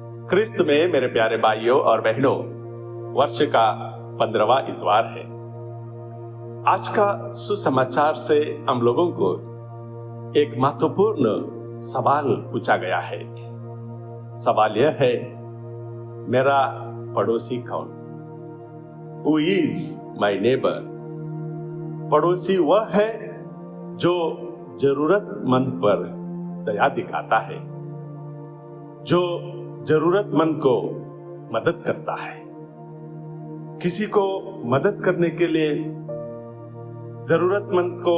क्रिस्त में मेरे प्यारे भाइयों और बहनों, वर्ष का 15वां इतवार है। आज का सुसमाचार से हम लोगों को एक महत्वपूर्ण सवाल पूछा गया है। सवाल यह है, मेरा पड़ोसी कौन? Who is my neighbor? पड़ोसी वह है जो जरूरतमंद पर दया दिखाता है, जो जरूरतमंद को मदद करता है। किसी को मदद करने के लिए, जरूरतमंद को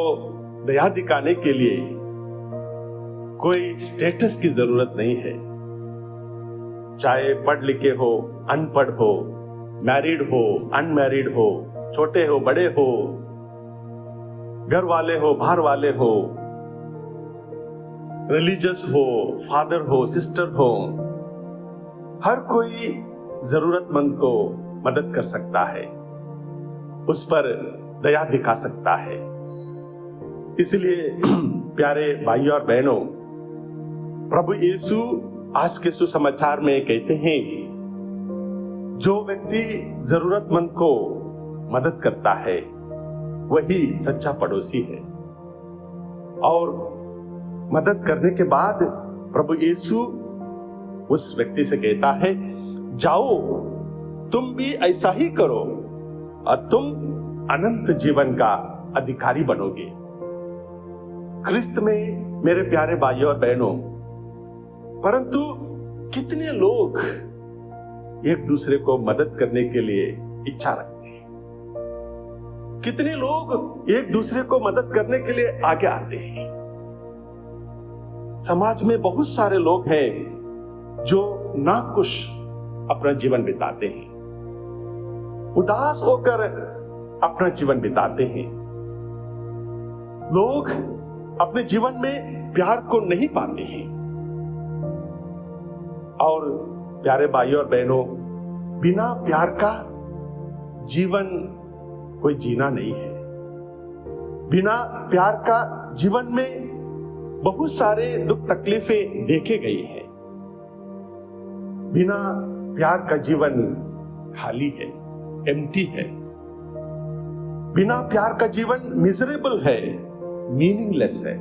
दया दिखाने के लिए कोई स्टेटस की जरूरत नहीं है। चाहे पढ़ लिखे हो, अनपढ़ हो, मैरिड हो, अनमैरिड हो, छोटे हो, बड़े हो, घर वाले हो, बाहर वाले हो, रिलीजियस हो, फादर हो, सिस्टर हो, हर कोई जरूरतमंद को मदद कर सकता है, उस पर दया दिखा सकता है। इसलिए प्यारे भाइयों और बहनों, प्रभु यीशु आज के सुसमाचार में कहते हैं, जो व्यक्ति जरूरतमंद को मदद करता है वही सच्चा पड़ोसी है। और मदद करने के बाद प्रभु यीशु उस व्यक्ति से कहता है, जाओ तुम भी ऐसा ही करो और तुम अनंत जीवन का अधिकारी बनोगे। क्रिस्त में मेरे प्यारे भाइयों और बहनों, परंतु कितने लोग एक दूसरे को मदद करने के लिए इच्छा रखते हैं? कितने लोग एक दूसरे को मदद करने के लिए आगे आते हैं? समाज में बहुत सारे लोग हैं जो नाखुश अपना जीवन बिताते हैं, उदास होकर अपना जीवन बिताते हैं। लोग अपने जीवन में प्यार को नहीं पाते हैं। और प्यारे भाइयों और बहनों, बिना प्यार का जीवन कोई जीना नहीं है। बिना प्यार का जीवन में बहुत सारे दुख तकलीफें देखे गई हैं। बिना प्यार का जीवन खाली है, एम्प्टी है। बिना प्यार का जीवन मिजरेबल है, मीनिंगलेस है।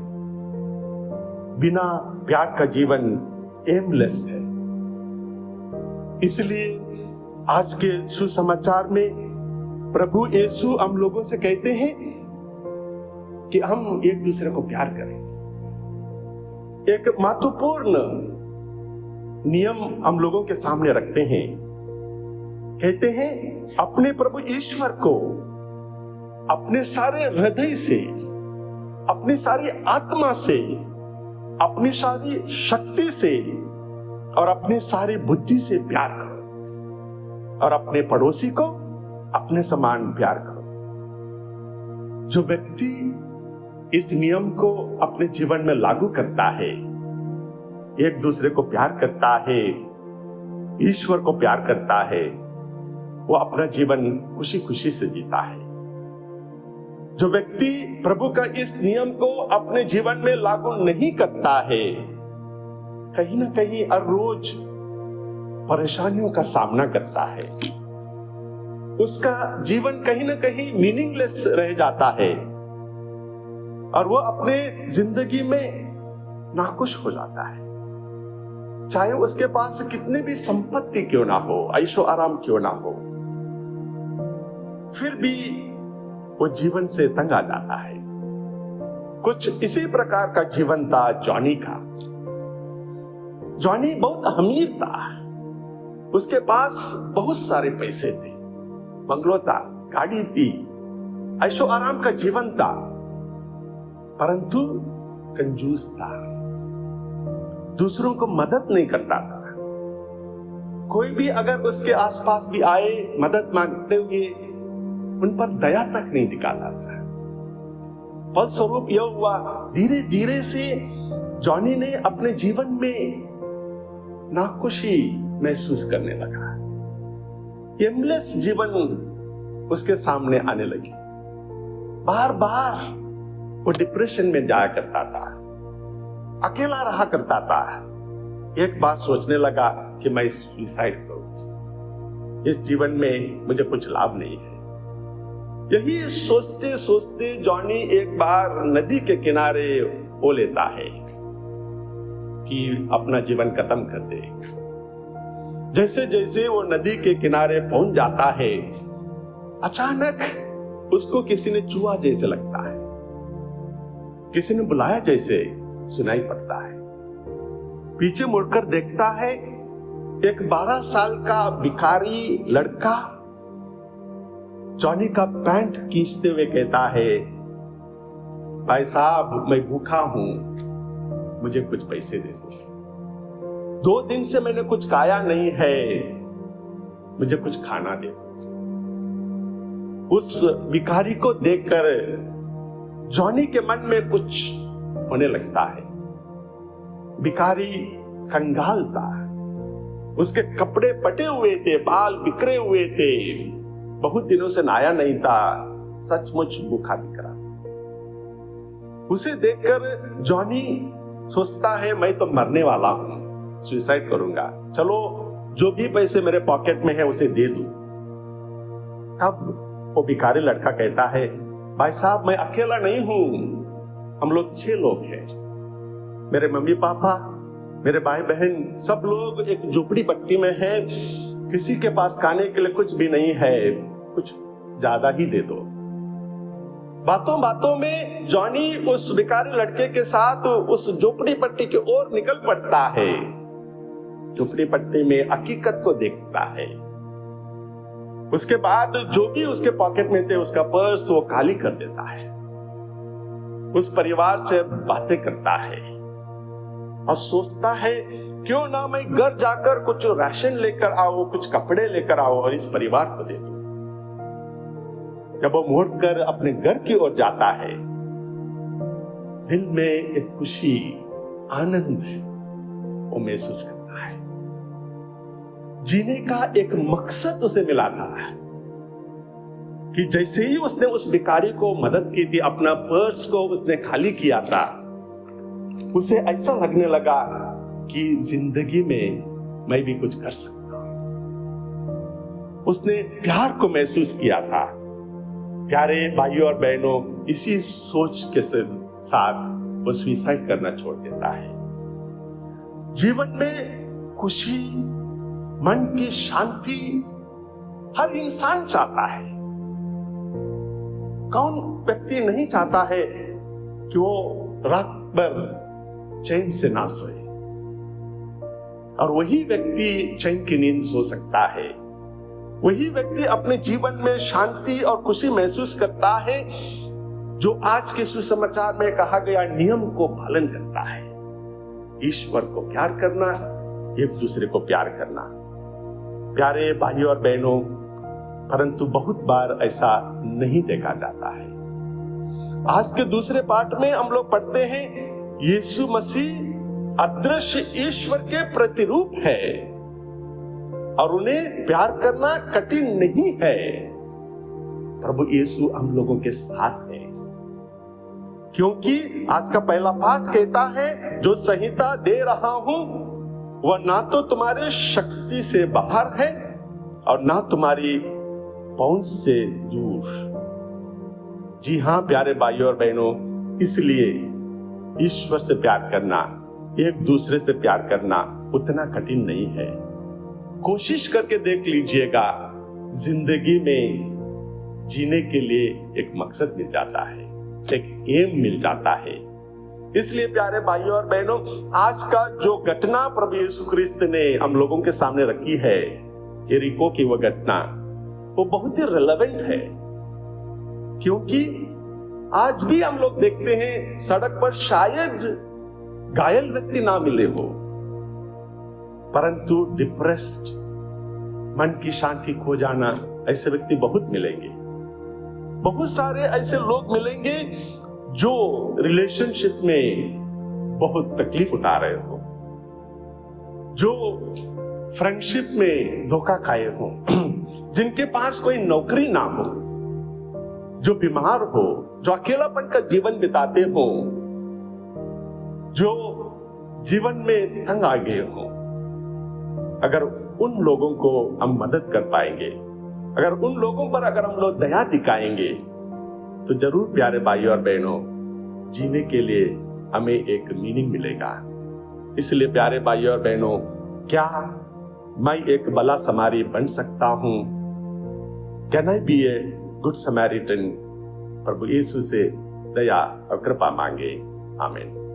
बिना प्यार का जीवन एमलेस है। इसलिए आज के सुसमाचार में प्रभु यीशु हम लोगों से कहते हैं कि हम एक दूसरे को प्यार करें। एक महत्वपूर्ण नियम हम लोगों के सामने रखते हैं। कहते हैं, अपने प्रभु ईश्वर को अपने सारे हृदय से, अपनी सारी आत्मा से, अपनी सारी शक्ति से और अपनी सारी बुद्धि से प्यार करो और अपने पड़ोसी को अपने समान प्यार करो। जो व्यक्ति इस नियम को अपने जीवन में लागू करता है, एक दूसरे को प्यार करता है, ईश्वर को प्यार करता है, वो अपना जीवन खुशी खुशी से जीता है। जो व्यक्ति प्रभु का इस नियम को अपने जीवन में लागू नहीं करता है, कहीं ना कहीं हर रोज परेशानियों का सामना करता है। उसका जीवन कहीं ना कहीं मीनिंगलेस रह जाता है और वो अपने जिंदगी में नाखुश हो जाता है। चाहे उसके पास कितनी भी संपत्ति क्यों ना हो, ऐशो आराम क्यों ना हो, फिर भी वो जीवन से तंग आ जाता है। कुछ इसी प्रकार का जीवन था जॉनी का। जॉनी बहुत अमीर था, उसके पास बहुत सारे पैसे थे, बंगलो था, गाड़ी थी, ऐशो आराम का जीवन था, परंतु कंजूस था। दूसरों को मदद नहीं करता था। कोई भी अगर उसके आसपास भी आए मदद मांगते हुए, उन पर दया तक नहीं दिखाता था। फलस्वरूप यह हुआ, धीरे धीरे से जॉनी ने अपने जीवन में नाखुशी महसूस करने लगा। एमलेस जीवन उसके सामने आने लगी। बार बार वो डिप्रेशन में जाया करता था, अकेला रहा करता था, एक बार सोचने लगा कि मैं सुसाइड करूं, इस जीवन में मुझे कुछ लाभ नहीं है। यही सोचते सोचते जॉनी एक बार नदी के किनारे हो लेता है कि अपना जीवन खत्म कर दे। जैसे जैसे वो नदी के किनारे पहुंच जाता है, अचानक उसको किसी ने छुआ जैसे लगता है, किसी ने बुलाया जैसे सुनाई पड़ता है। पीछे मुड़कर देखता है, एक 12 साल का भिखारी लड़का जॉनी का पैंट खींचते हुए कहता है, भाई साहब मैं भूखा हूं, मुझे कुछ पैसे दे दो। 2 दिन से मैंने कुछ खाया नहीं है, मुझे कुछ खाना दे दो। उस भिखारी को देखकर जॉनी के मन में कुछ होने लगता है। भिखारी कंगाल था, उसके कपड़े फटे हुए थे, बाल बिखरे हुए थे, बहुत दिनों से नहाया नहीं था, सचमुच भूखा दिख रहा। उसे देखकर जॉनी सोचता है मैं तो मरने वाला हूं, सुसाइड करूंगा, चलो जो भी पैसे मेरे पॉकेट में है उसे दे दूं। तब वो भिखारी लड़का कहता है, भाई साहब मैं अकेला नहीं हूं, हम लोग 6 लोग हैं, मेरे मम्मी पापा, मेरे भाई बहन, सब लोग एक झोपड़ी पट्टी में हैं, किसी के पास खाने के लिए कुछ भी नहीं है, कुछ ज्यादा ही दे दो। बातों बातों में जॉनी उस भिखारी लड़के के साथ उस झोपड़ी पट्टी की ओर निकल पड़ता है। झोपड़ी पट्टी में हकीकत को देखता है। उसके बाद जो भी उसके पॉकेट में थे उसका पर्स वो खाली कर देता है, उस परिवार से बातें करता है और सोचता है क्यों ना मैं घर जाकर कुछ राशन लेकर आओ, कुछ कपड़े लेकर आओ और इस परिवार को दे दूं। जब वो मुड़कर अपने घर की ओर जाता है, दिल में एक खुशी, आनंद वो महसूस करता है। जीने का एक मकसद उसे मिला था कि जैसे ही उसने उस भिखारी को मदद की थी, अपना पर्स को उसने खाली किया था, उसे ऐसा लगने लगा कि जिंदगी में मैं भी कुछ कर सकता हूं। उसने प्यार को महसूस किया था। प्यारे भाइयों और बहनों, इसी सोच के साथ वो सुसाइड करना छोड़ देता है। जीवन में खुशी, मन की शांति हर इंसान चाहता है। कौन व्यक्ति नहीं चाहता है कि वो रात भर चैन से ना सोए, और वही व्यक्ति चैन की नींद सो सकता है। वही व्यक्ति अपने जीवन में शांति और खुशी महसूस करता है जो आज के सुसमाचार में कहा गया नियम को पालन करता है। ईश्वर को प्यार करना, एक दूसरे को प्यार करना। प्यारे भाइयों और बहनों, परंतु बहुत बार ऐसा नहीं देखा जाता है। आज के दूसरे पाठ में हम लोग पढ़ते हैं, यीशु मसीह अदृश्य ईश्वर के प्रतिरूप है और उन्हें प्यार करना कठिन नहीं है। प्रभु यीशु हम लोगों के साथ है, क्योंकि आज का पहला पाठ कहता है, जो संहिता दे रहा हूं वह ना तो तुम्हारे शक्ति से बाहर है और ना तुम्हारी पहुंच से दूर। जी हां प्यारे भाइयों और बहनों, इसलिए ईश्वर से प्यार करना, एक दूसरे से प्यार करना उतना कठिन नहीं है। कोशिश करके देख लीजिएगा, जिंदगी में जीने के लिए एक मकसद मिल जाता है, एक एम मिल जाता है। इसलिए प्यारे भाइयों और बहनों, आज का जो घटना प्रभु यीशु क्रिस्त ने हम लोगों के सामने रखी है, यरीको की वह घटना, वो बहुत ही रिलेवेंट है। क्योंकि आज भी हम लोग देखते हैं सड़क पर शायद घायल व्यक्ति ना मिले हो, परंतु डिप्रेस्ड, मन की शांति खो जाना, ऐसे व्यक्ति बहुत मिलेंगे। बहुत सारे ऐसे लोग मिलेंगे जो रिलेशनशिप में बहुत तकलीफ उठा रहे हो, जो फ्रेंडशिप में धोखा खाए हो, जिनके पास कोई नौकरी ना हो, जो बीमार हो, जो अकेलापन का जीवन बिताते हो, जो जीवन में तंग आ गए हो, अगर उन लोगों को हम मदद कर पाएंगे, अगर उन लोगों पर अगर हम लोग दया दिखाएंगे, तो जरूर प्यारे भाइयों और बहनों, जीने के लिए हमें एक मीनिंग मिलेगा। इसलिए प्यारे भाइयों और बहनों, क्या मैं एक भला समारी बन सकता हूं? Can I be a good Samaritan? प्रभु यीशु से दया और कृपा मांगे। आमीन।